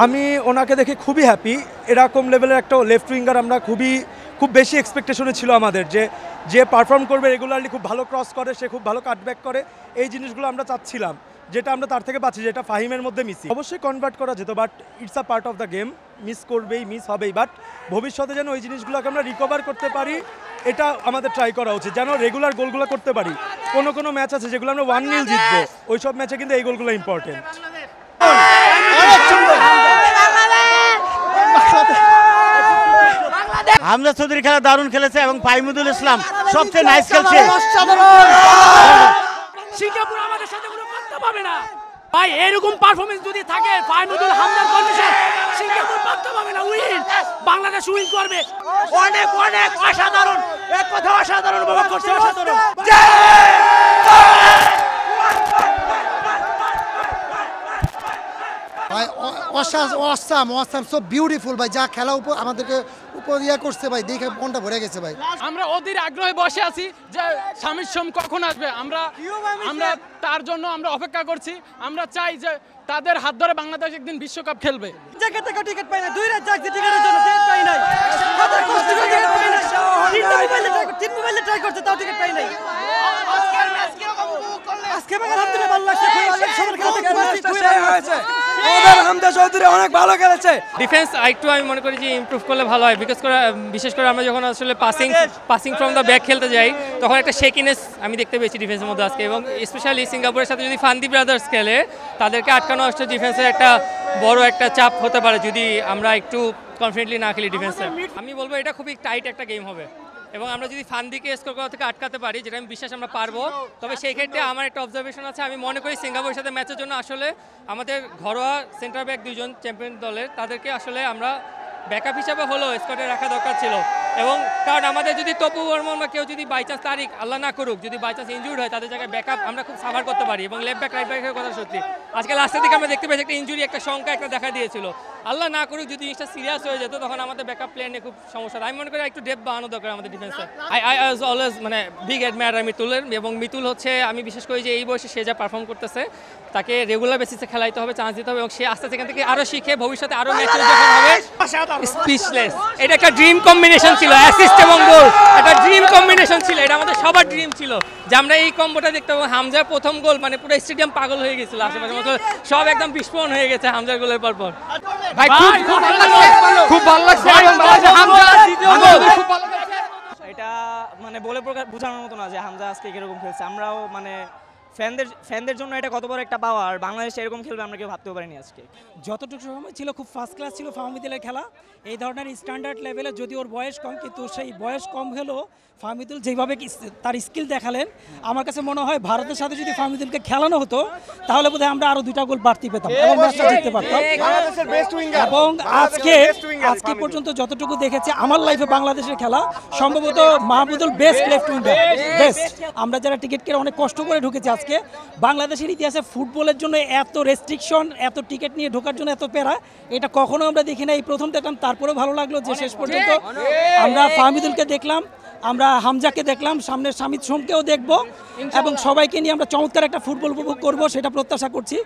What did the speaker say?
আমি ওনাকে দেখে খুবই হ্যাপি। এরকম লেভেলের একটা লেফট উইঙ্গার আমরা খুব বেশি এক্সপেকটেশনে ছিল আমাদের, যে পারফর্ম করবে রেগুলারলি, খুব ভালো ক্রস করে, সে খুব ভালো কাটব্যাক করে, এই জিনিসগুলো আমরা চাচ্ছিলাম, যেটা আমরা তার থেকে পাচ্ছি, যেটা ফাহিমের মধ্যে মিসি। অবশ্যই কনভার্ট করা যেত, but it's a part of the game, miss করবেই, মিস হবেই, বাট ভবিষ্যতে যেন ওই জিনিসগুলোকে আমরা রিকভার করতে পারি, এটা আমাদের ট্রাই করা উচিত, যেন রেগুলার গোলগুলো করতে পারি। কোনো ম্যাচ আছে যেগুলো আমরা 1-0 জিতবো, ওই সব ম্যাচে কিন্তু এই গোলগুলো ইম্পর্টেন্ট। হামজা চৌধুরী খেলা দারুণ খেলেছে এবং ফাহিমুদুল ইসলাম সবচেয়ে নাইস খেলছে। সিঙ্গাপুর আমাদের সাথে কোনো পাত্তা পাবে না ভাই, এরকম পারফরমেন্স যদি থাকে ফাহিমুদুল হামজার কন্ডিশন, সিঙ্গাপুর পাত্তা পাবে না, উইন, বাংলাদেশ উইন করবে। অনেক অসাধারণ, এক কথা অসাধারণ উপভোগ করছে, অসাধারণ। ভাই অসাম সো বিউটিফুল ভাই, যা খেলা আমাদেরকে উপরিয়া করছে ভাই, দেখে মনটা ভরে গেছে ভাই। আমরা অধীর আগ্রহে বসে আছি যে স্বামীর সোম কখন আসবে, আমরা তার জন্য আমরা অপেক্ষা করছি। আমরা চাই যে তাদের হাত ধরে বাংলাদেশ একদিন বিশ্বকাপ খেলবে। জায়গা থেকে টিকিট পাই না, 2 রাত যাচ্ছি টিকিটের জন্য, টিকিট পাই নাই, হাজার কষ্ট করে টিকিট পাই নাই, 3 মোবাইলে ট্রাই করছে, তাও টিকিট পাই নাই। আজকে আলহামদুলিল্লাহ ভালো লাগছে, সবার খেলা দেখতে পাচ্ছি, 2 রাত হয়েছে। হামজা চৌধুরী অনেক ভালো খেলেছে। ডিফেন্স আরেকটু আমি মনে করি যে ইমপ্রুভ করলে ভালো হয়, বিশেষ করে আমরা যখন আসলে পাসিং ফ্রম দ্য ব্যাক খেলতে যাই, তখন একটা শেকিনেস আমি দেখতে পেয়েছি ডিফেন্সের মধ্যে আজকে, এবং স্পেশালি সিঙ্গাপুরের সাথে যদি ফান্দি ব্রাদার্স খেলে, তাদেরকে আটকানো আসলে ডিফেন্সের একটা বড় একটা চাপ হতে পারে যদি আমরা একটু কনফিডেন্টলি না খেলি ডিফেন্সে। আমি বলবো এটা খুবই টাইট একটা গেম হবে, এবং আমরা যদি ফান্দিকে স্কোর করা থেকে আটকাতে পারি, যেটা আমি বিশ্বাস আমরা পারবো, তবে সেই ক্ষেত্রে আমার একটা অবজারভেশন আছে, আমি মনে করি সিঙ্গাপুরের সাথে ম্যাচের জন্য আসলে আমাদের ঘরোয়া সেন্টার ব্যাক 2 জন চ্যাম্পিয়ন দলের, তাদেরকে আসলে আমরা ব্যাকআপ হিসাবে হলেও স্কোয়াডে রাখা দরকার ছিল। এবং কারণ আমাদের যদি তপু বর্মন বা কেউ যদি বাই চান্স তারিখ আল্লাহ না করুক যদি বাই চান্স ইনজুর্ড হয়, তাদের জায়গায় ব্যাকআপ আমরা খুব সাভার করতে পারি, এবং লেফট ব্যাক রাইট ব্যাকের কথা সত্যি আজকে লাস্টের দিকে আমরা দেখতে পেয়েছি একটা ইনজুরি, একটা সংখ্যা একটা দেখা দিয়েছিল। আল্লাহ না করুক যদি জিনিসটা সিরিয়াস হয়ে যেত, তখন আমাদের ব্যাকআপ প্ল্যানে খুব সমস্যা। আমি মনে করি একটু ডেপথ বাড়ানো দরকার আমাদের ডিফেন্সে। আই ওয়াজ অলওয়েজ মানে বিগ অ্যাডমায়ার মিতুলের, এবং মিতুল হচ্ছে আমি বিশেষ করি যে এই বয়সে সে যা পারফর্ম করতেছে, তাকে রেগুলার বেসিসে খেলাইতে হবে, চান্স দিতে হবে, এবং সে আস্তে সেখান থেকে আরও শিখে ভবিষ্যতে আরও ম্যাচে যখন হবে স্পিচলেস। এটা একটা ড্রিম কম্বিনেশন ছিল, অ্যাসিস্ট এবং গোল, একটা ড্রিম কম্বিনেশন ছিল, এটা আমাদের সবার ড্রিম ছিল যে আমরা এই কম্বোটা দেখতে পাবো। হামজার প্রথম গোল মানে পুরো স্টেডিয়াম পাগল হয়ে গেছিল, আশেপাশের মতো সব একদম বিস্ফোরণ হয়ে গেছে হামজার গোলের পর। ভাই খুব ভালো লাগছে, এটা মানে বলে বোঝানোর মতো না যে হামজা আজকে কিরকম খেলছে। আমরাও মানে ফ্যানদের জন্য এটা কত বড় একটা পাওয়া, আর বাংলাদেশ এরকম খেলবে আমরা কেউ ভাবতেও পারিনি আজকে। যতটুকু সময় ছিল খুব ফার্স্ট ক্লাস ছিল ফাহমিদুলের খেলা, এই ধরনের স্ট্যান্ডার্ড লেভেলে, যদি ওর বয়স কম, কিন্তু সেই বয়স কম হলেও ফাহমিদুল যেভাবে তার স্কিল দেখালেন, আমার কাছে মনে হয় ভারতের সাথে যদি ফাহমিদুলকে খেলানো হতো, তাহলে বোধহয় আমরা আরও 2টা গোল বাড়তি পেতাম এবং ম্যাচটা জিততে পারতাম। এবং আজকে পর্যন্ত যতটুকু দেখেছি আমার লাইফে বাংলাদেশের খেলা, সম্ভবত Mahmudul best left winger, best. আমরা যারা টিকিট কেটে অনেক কষ্ট করে ঢুকেছি, আজকে বাংলাদেশের ইতিহাসে ফুটবলের জন্য এত রেস্ট্রিকশন, এত টিকিট নিয়ে ঢোকার জন্য এত প্যারা, এটা কখনো আমরা দেখি না। এই প্রথম দেখলাম, তারপরেও ভালো লাগলো যে শেষ পর্যন্ত আমরা ফাহমিদুলকে দেখলাম, আমরা হামজাকে দেখলাম, সামনের স্বামীর সোমকেও দেখবো, এবং সবাইকে নিয়ে আমরা চমৎকার একটা ফুটবল উপভোগ করবো, সেটা প্রত্যাশা করছি।